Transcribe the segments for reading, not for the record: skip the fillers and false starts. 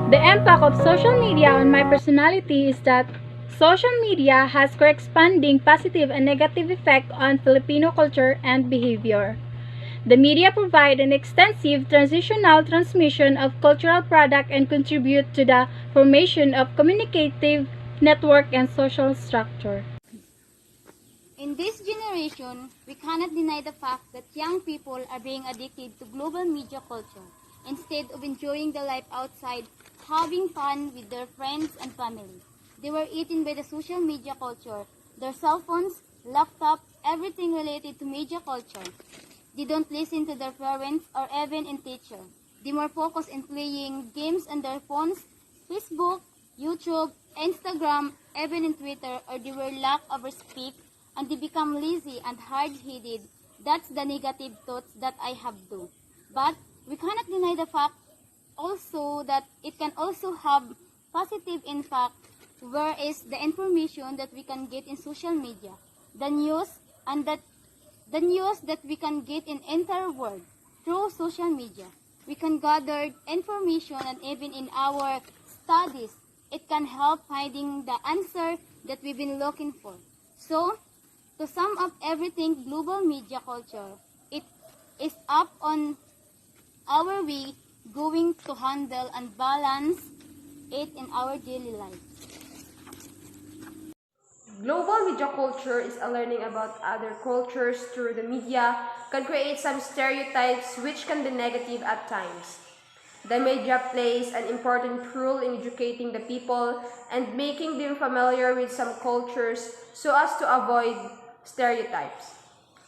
The impact of social media on my personality is that social media has corresponding positive and negative effect on Filipino culture and behavior. The media provide an extensive transitional transmission of cultural product and contribute to the formation of communicative network and social structure. In this generation, we cannot deny the fact that young people are being addicted to global media culture instead of enjoying the life outside, having fun with their friends and family. They were eaten by the social media culture, their cell phones, laptop, everything related to media culture. They don't listen to their parents or even in teacher. They more focus in playing games on their phones, Facebook, YouTube, Instagram, even in Twitter, or they were lack of respect and they become lazy and hard-headed. That's the negative thoughts that I have do. But we cannot deny the fact also that it can also have positive impact, where is the information that we can get in social media, the news, and the news that we can get in entire world through social media. We can gather information and even in our studies, it can help finding the answer that we've been looking for. So, to sum up everything global media culture, it is up on our way going to handle and balance it in our daily life. Global media culture is a learning about other cultures through the media can create some stereotypes which can be negative at times. The media plays an important role in educating the people and making them familiar with some cultures so as to avoid stereotypes.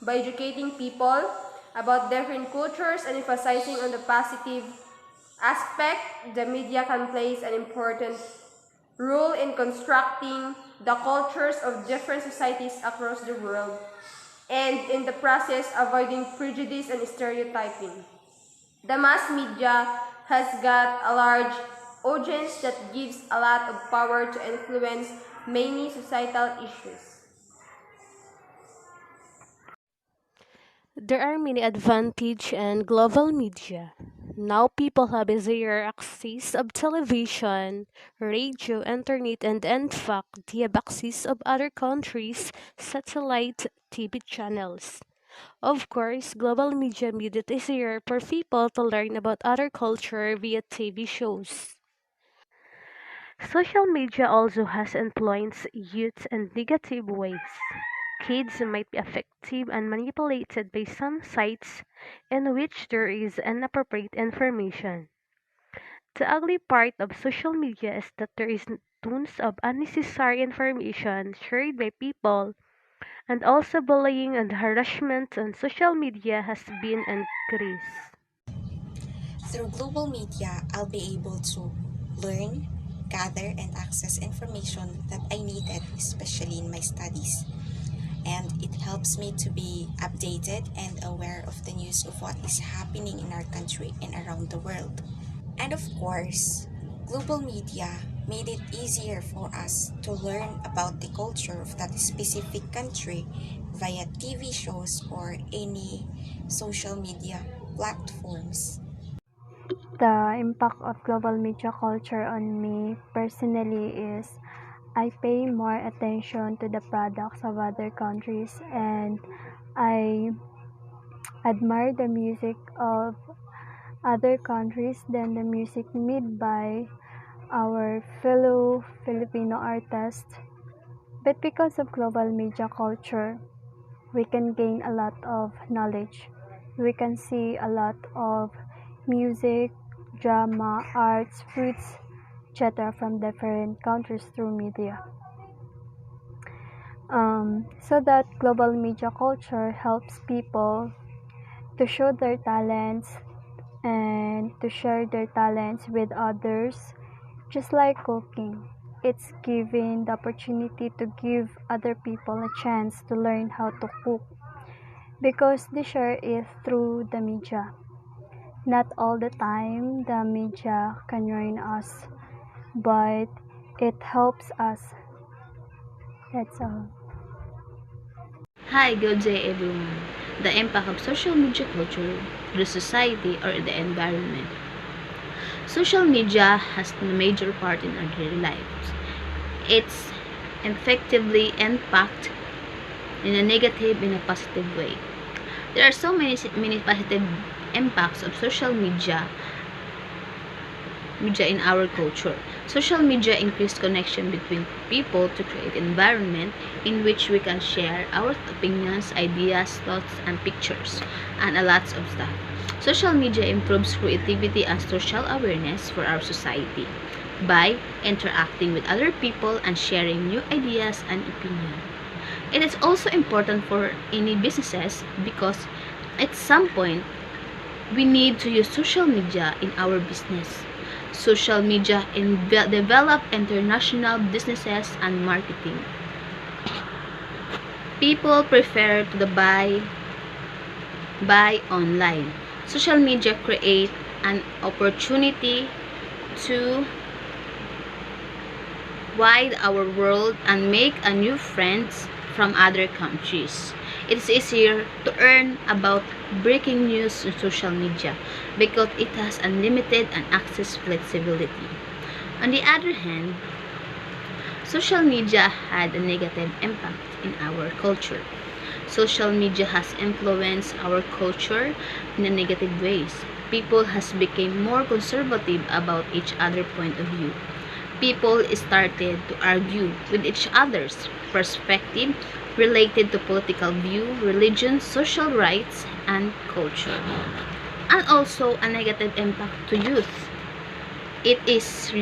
By educating people about different cultures and emphasizing on the positive aspect, the media can play an important role in constructing the cultures of different societies across the world and in the process avoiding prejudice and stereotyping. The mass media has got a large audience that gives a lot of power to influence many societal issues. There are many advantages in global media. Now people have easier access of television, radio, internet, and in fact, they have access of other countries' satellite TV channels. Of course, global media made it easier for people to learn about other culture via TV shows. Social media also has influenced youth in negative ways. Kids might be affected and manipulated by some sites in which there is inappropriate information. The ugly part of social media is that there is tons of unnecessary information shared by people, and also bullying and harassment on social media has been increased. Through global media, I'll be able to learn, gather, and access information that I needed, especially in my studies. And it helps me to be updated and aware of the news of what is happening in our country and around the world. And of course, global media made it easier for us to learn about the culture of that specific country via TV shows or any social media platforms. The impact of global media culture on me personally is I pay more attention to the products of other countries, and I admire the music of other countries than the music made by our fellow Filipino artists. But because of global media culture, we can gain a lot of knowledge. We can see a lot of music, drama, arts, foods, etc. from different countries through media. So that global media culture helps people to show their talents and to share their talents with others, just like cooking. It's giving the opportunity to give other people a chance to learn how to cook because they share it through the media. Not all the time the media can ruin us, but it helps us. That's all. Hi, good day everyone. The impact of social media culture to the society or the environment. Social media has a major part in our daily lives. It's effectively impact in a negative in a positive way. There are so many positive impacts of social media in our culture. Social media increased connection between people to create an environment in which we can share our opinions, ideas, thoughts, and pictures, and a lot of stuff. Social media improves creativity and social awareness for our society by interacting with other people and sharing new ideas and opinions. It is also important for any businesses because at some point we need to use social media in our business. Social media develop international businesses and marketing. People prefer to buy online. Social media create an opportunity to wide our world and make a new friends from other countries. It's easier to earn about breaking news on social media because it has unlimited and access flexibility. On the other hand, social media had a negative impact in our culture. Social media has influenced our culture in a negative ways. People has become more conservative about each other point of view. People started to argue with each other's perspective related to political view, religion, social rights, and culture. And also a negative impact to youth. It is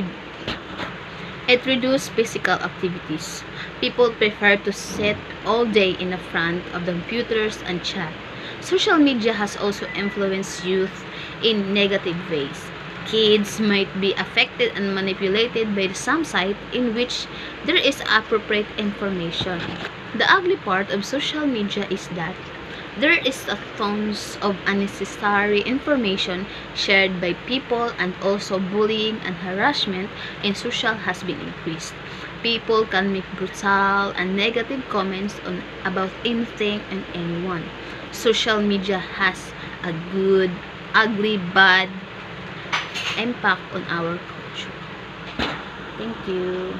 it reduces physical activities. People prefer to sit all day in the front of the computers and chat. Social media has also influenced youth in negative ways. Kids might be affected and manipulated by some site in which there is appropriate information. The ugly part of social media is that there is a tons of unnecessary information shared by people, and also bullying and harassment in social has been increased. People can make brutal and negative comments about anything and anyone. Social media has a good, ugly, bad impact on our culture. Thank you.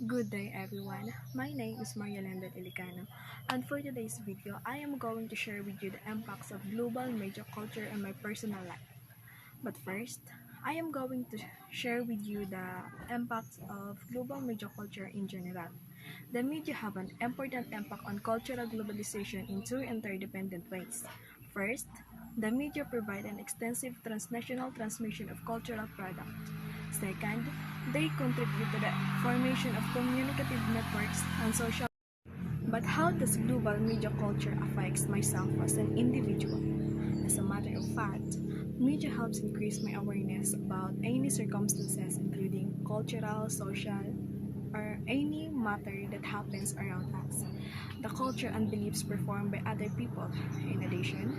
Good day everyone, my name is Maria Lenda Ilicano, and for today's video, I am going to share with you the impacts of global media culture in my personal life. But first, I am going to share with you the impacts of global media culture in general. The media have an important impact on cultural globalization in two interdependent ways. First, the media provide an extensive transnational transmission of cultural products. Second, they contribute to the formation of communicative networks and social. But how does global media culture affect myself as an individual? As a matter of fact, media helps increase my awareness about any circumstances, including cultural, social, or any matter that happens around us, the culture and beliefs performed by other people. In addition,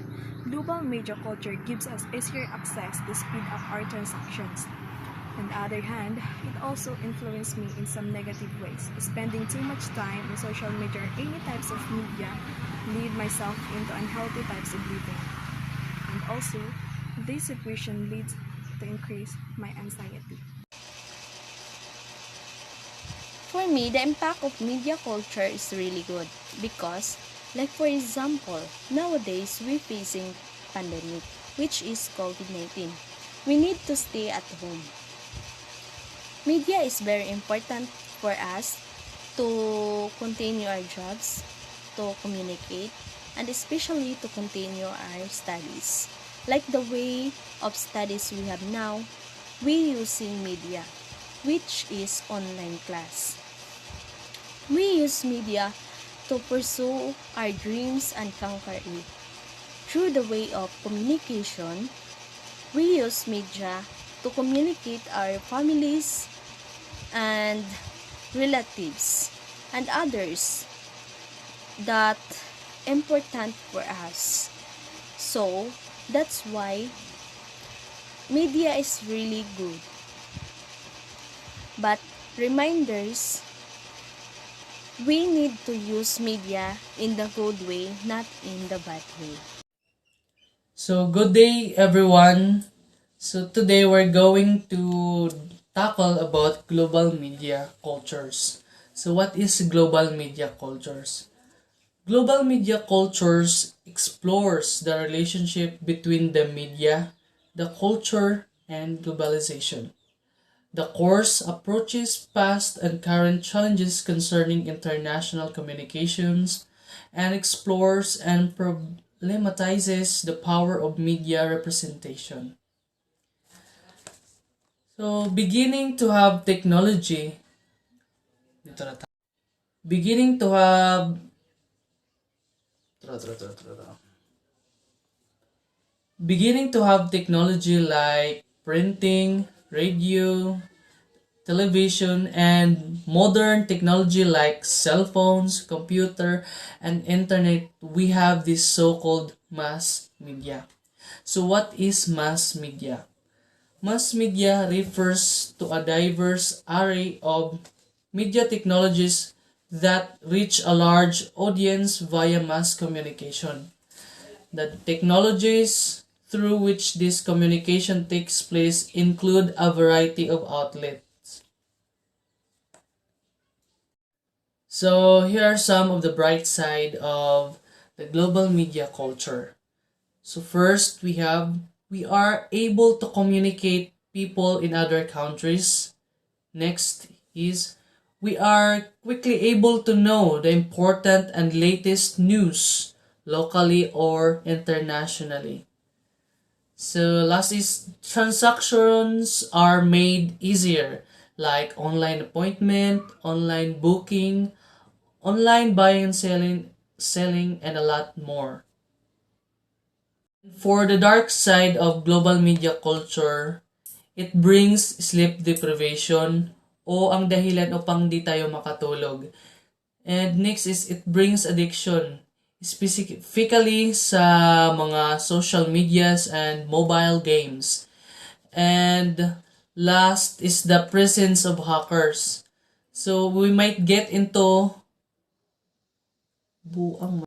global media culture gives us easier access to speed up our transactions. On the other hand, it also influenced me in some negative ways. Spending too much time on social media or any types of media lead myself into unhealthy types of living. And also, this situation leads to increase my anxiety. For me, the impact of media culture is really good because, like for example, nowadays we're facing pandemic, which is COVID-19. We need to stay at home. Media is very important for us to continue our jobs, to communicate, and especially to continue our studies. Like the way of studies we have now, we using media, which is online class. We use media to pursue our dreams and conquer it. Through the way of communication, we use media to communicate our families and relatives and others that important for us. So that's why media is really good. But reminders, we need to use media in the good way, not in the bad way. So, good day everyone. So today we're going to tackle about global media cultures. So what is global media cultures? Global media cultures explores the relationship between the media, the culture, and globalization. The course approaches past and current challenges concerning international communications and explores and problematizes the power of media representation. So, beginning to have technology, dito na tayo. Beginning to have, beginning to have technology like printing, radio, television, and modern technology like cell phones, computer, and internet, we have this so-called mass media. So what is mass media? Mass media refers to a diverse array of media technologies that reach a large audience via mass communication. The technologies through which this communication takes place include a variety of outlets. So here are some of the bright side of the global media culture. So first we are able to communicate people in other countries. Next is we are quickly able to know the important and latest news locally or internationally. So last is transactions are made easier like online appointment, online booking, online buying and selling and a lot more. For the dark side of global media culture, it brings sleep deprivation o ang dahilan upang di tayo makatulog. And next is it brings addiction, specifically sa mga social medias and mobile games. And last is the presence of hackers. So we might get into buang